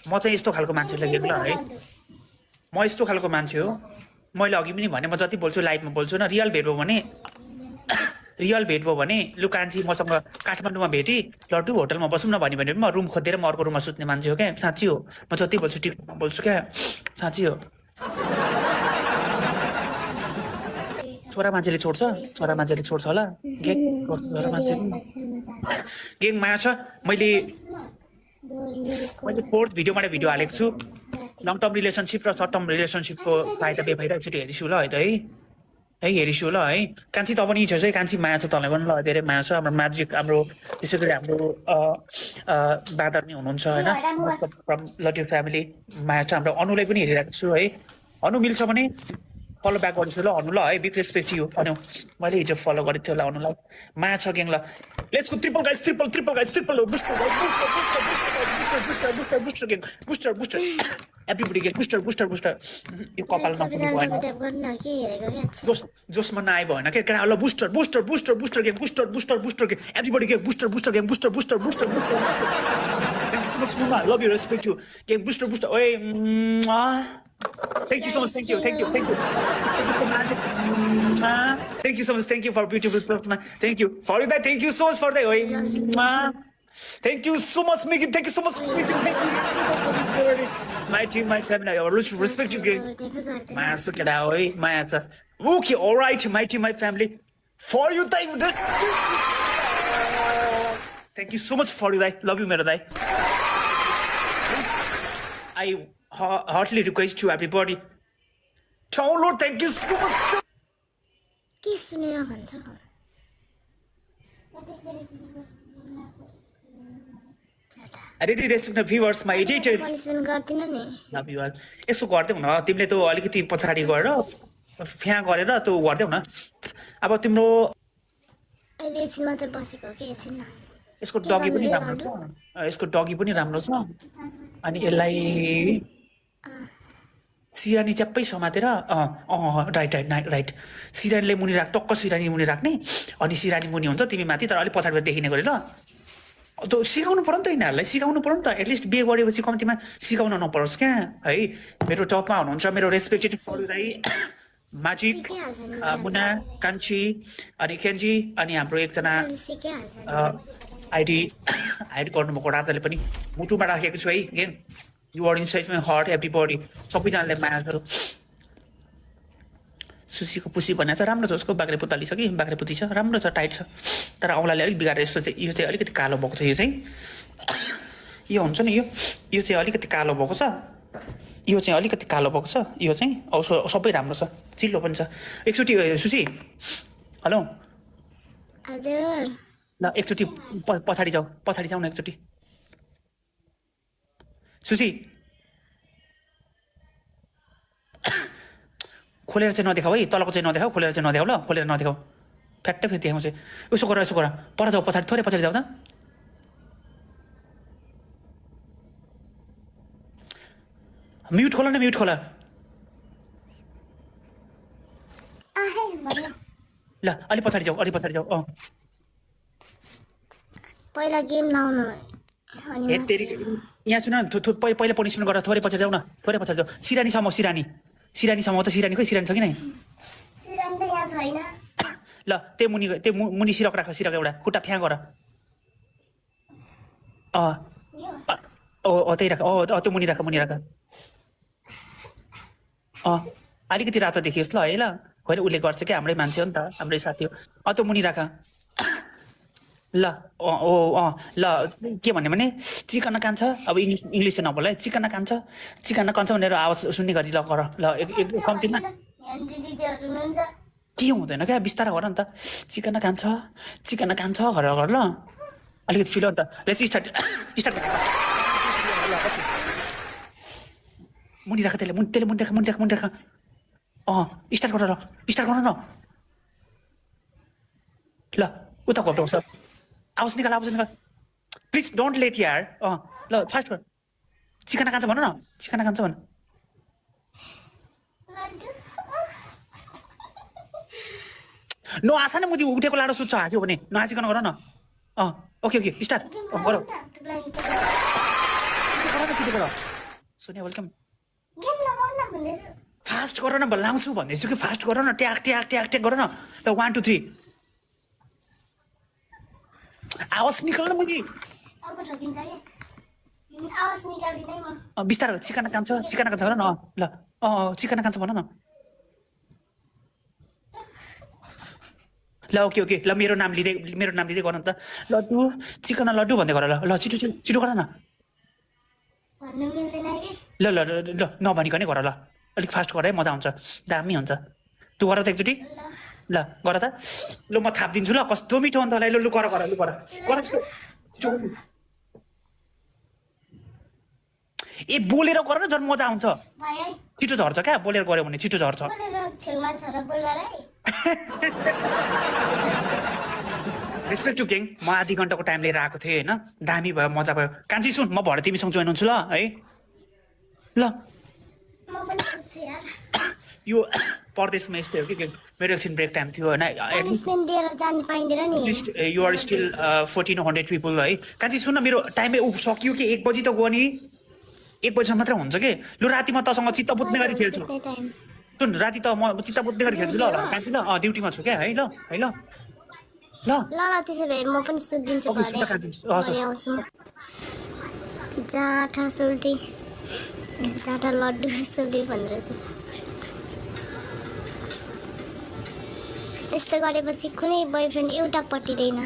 म चाहिँ यस्तो खालको मान्छेलाई देख्न है म यस्तो खालको मान्छे हो मैले अघि पनि भने म जति बोल्छु लाइभमा बोल्छु न रियल भेट भयो भने लु कान्छी मसँग काठमाडौँमा भेटी लड्डु होटलमा बसौँ न भन्यो भने म रुम खोजेर म अर्को रुममा सुत्ने मान्छे हो क्या साँच्ची हो म जति बोल्छु टिकटकमा बोल्छु क्या साँच्ची हो छोरा मान्छेले छोड्छ होला छोरा मान्छे गेङ माया छ मैले 4th भिडियोबाट भिडियो हालेको छु लङ टर्म रिलेसनसिप र सर्ट टर्म रिलेसनसिपको फाइदा बेफाइदा एकचोटि हेरिछु ल है त है हेरिछु ल है कान्छी त पनि छ है कान्छी माया छ तँलाई पनि ल धेरै माया छ हाम्रो म्याजिक हाम्रो त्यसै गरी हाम्रो बादर नै हुनुहुन्छ होइन फ्रम लट्यु फ्यामिली माया छ हाम्रो अनुलाई पनि हेरिरहेको छु है अनु मिल्छ भने फलो ब्याक गर्छु ल अनु ल है बिग रेस्पेक्ट यु अनु मैले हिजो फलो गरेको थियो ल अनुलाई माया छ ग्याङ ल let's go triple guys triple booster everybody get booster यो कपाल नपुग्नु भएन जोसमा नआए भएन के केटा ल booster game booster game everybody game booster game booster love you respect you game booster ओए Thank you so much. Thank you. Thank you so much. Thank you so much. Thank you for beautiful thoughts, man. Thank you for that. Thank you so much for that. Thank you so much, Megan. Thank you so much. My team, my family, I respect you. My answer. Okay, all right. My team, my family. For you, thank you so much for you, love you, Mera. I heartily request to everybody. Download. Thank you so much. I really respect the viewers, my editors. Love you all. यसो गर्दै हुन तिमीले त अलिकति पछाडी गरेर फ्या गरेर त गर्दै हुन अब तिम्रो अहिले एकछिन मात्र बसेको के एकछिन न यसको डगी पनि राम्रो छ अनि यसलाई सिरानी च्याप्पै समातेर राइट सिरानीले मुनि राख टक्क सिरानी मुनि राख्ने अनि सिरानी मुनि हुन्छ तिमी माथि तर अलिक पछाडिबाट देखिने गरे ल त सिकाउनु पर्यो नि त यिनीहरूलाई सिकाउनु पर्यो नि त एटलिस्ट बिहे गरेपछि कम्तीमा सिकाउन नपरोस् क्या है मेरो टपमा हुनुहुन्छ मेरो रेस्पेक्टेड फलुदाई म्याजिक मुना कान्छी अनि केन्जी अनि हाम्रो एकजना आइडी गर्नुभएको राजाले पनि मुटुमा राखेको छु है game you are inside my heart everybody सबैजनाले माया गर्नु सुसीको पुसी भनेको छ राम्रो छ उसको बाख्रे पुतली छ कि बाख्रे पुती छ राम्रो छ टाइट छ तर औँलाले अलिक बिगारे जस्तो चाहिँ यो चाहिँ अलिकति कालो भएको छ यो चाहिँ यो हुन्छ नि यो चाहिँ अलिकति कालो भएको छ यो चाहिँ अलिकति कालो भएको छ यो चाहिँ सबै राम्रो छ चिल्लो पनि छ एकचोटि सुसी हेलो हजुर ल एकचोटि पछाडि जाऊ न एकचोटि सुसी खोलेर चाहिँ नदेखाऊ है तलको चाहिँ नदेखाऊ खोलेर चाहिँ नदेखाऊ ल खोलेर नदेखाऊ फ्याट्टै फेरि देखाउँछ यसो गर पर जाऊ पछाडि थोरै पछाडि जाऊ त म्युट खोला न म्युट खोला ल अलि पछाडि जाऊ पहिला गेम लाउनु यहाँ सुन पहिला पनिसमेन्ट गरेर थोरै पछाडि जाऊ न थोरै पछाडि जाऊ सिरानी समाउ त सिरानी खोइ सिरानी छ कि नै सिरानी त यहाँ छैन ल त्यो मुनि सिरक राख सिरक एउटा खुट्टा फ्याँ गर त्यही राख त्यो मुनि राख अलिकति रातो देखियोस् ल है ल होइन उसले गर्छ क्या हाम्रै मान्छे हो नि त हाम्रै साथी हो त्यो मुनि राख ल ल के भन्ने भने चिकन कान्छ अब इङ्ग्लिस चाहिँ नबोल है चिकन कान्छ भनेर आवाज सुन्ने गरी ल गर ल एक कम्तीमा के हुँदैन क्या बिस्तारै गर नि त चिकन कान्छ गरेर गर ल अलिकति फिल त लेट्स स्टार्ट मुनि राख त्यसले मुनि राख स्टार्ट गर न ल उता घटाउँछ आवाज निकाल प्लिज डोन्ट लेट यार ल फास्ट गर चिकन कान्छ भन न नआसा न मुदी उठेको लाडो सुत्छ हाँस्यो भने नहाँसिकन गर न ओके स्टार्ट गर सोनिया वेलकम गेम लगाउन न भन्दैछु फास्ट गर न लाउँछु भन्दैछु कि फास्ट गर न ट्याक ट्याक ट्याक ट्याक गर न ल 1 2 3 आवाज निकाल्न मैले अब ठकिन्छ के आवाज निकाल्दिनै म बिस्तारै चिकन कान्छ भन न ल चिकन कान्छ भन न ल ओके ओके ल मेरो नाम लिँदै गर न त लड्डु चिकन लड्डु भन्दै गर ल छिटो छिटो छिटो गर न भन्नु मिल्दैन के ल ल ल नभनिकन गर ल अलिक फास्ट गर है मजा आउँछ दामी हुन्छ तँ गर त एकचोटि ल गर त ल म थापिदिन्छु ल कस्तो मिठो हुन्छ होला लु गर छिटो छिटो ए बोलेर गर न झन् मजा आउँछ भाइ है छिटो झर्छ क्या बोलेर गऱ्यो भने छिटो झर्छ बोलेर छेउमा छ र बोल्गर है रेस्पेक्ट टु किङ म आधी घन्टाको टाइम लिएर आएको थिएँ होइन दामी भयो मजा भयो कान्छी सुन म भरे तिमीसँग जोइन हुन्छु ल है ल म पनि सोध्छु यार यो परदेशमा यस्तै हो कि मेरो एकछिन ब्रेक टाइम थियो होइन पनिसमेन्ट दिएर जानु पाइँदैन नि युआर स्टिल 1400 पिपल है कान्छी सुन न मेरो टाइमै सक्यो कि 1 बजी त गयो नि 1 बजीसम्म मात्र हुन्छ कि लु राति म तसँग चित्त बुझ्ने गरी खेल्छु सुन राति त म चित्त बुझ्ने गरी खेल्छु ल कान्छी ल ड्युटीमा छु क्या है ल ल ल त्यसो भए म पनि सोधिदिन्छु जाँठा सोल्टी जाँठा लड्डु सोल्टी भनेर चाहिँ यस्तो गरेपछि कुनै बोयफ्रेन्ड एउटा पटिँदैन